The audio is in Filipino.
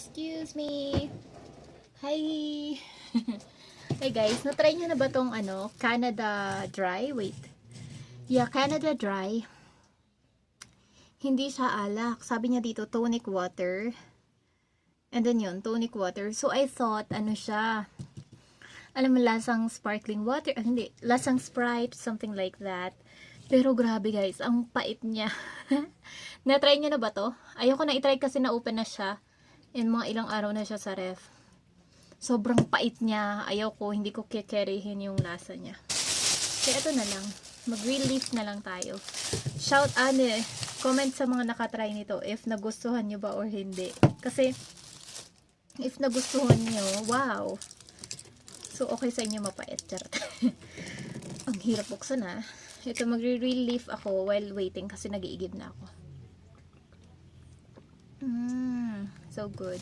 Excuse me. Hi. Hey guys, na-try nyo na ba tong Canada Dry? Wait. Yeah, Canada Dry. Hindi siya alak. Sabi niya dito, tonic water. And then yun, tonic water. So I thought, siya. Alam mo, lasang sparkling water. Hindi, lasang Sprite, something like that. Pero grabe guys, ang pait niya. Na-try nyo na ba to? Ayoko na i-try kasi na-open na siya. And mga ilang araw na siya sa ref. Sobrang pait niya. Ayaw ko, hindi ko kikerihin yung lasa niya. Kaya ito na lang. Mag-relief na lang tayo. Shout comment sa mga nakatry nito if nagustuhan nyo ba or hindi. Kasi, if nagustuhan nyo, wow. So, okay sa inyo mapait. Charot. Ang hirap buksan ha. Ito, magre-relief ako while waiting kasi nag-iigib na ako. So good.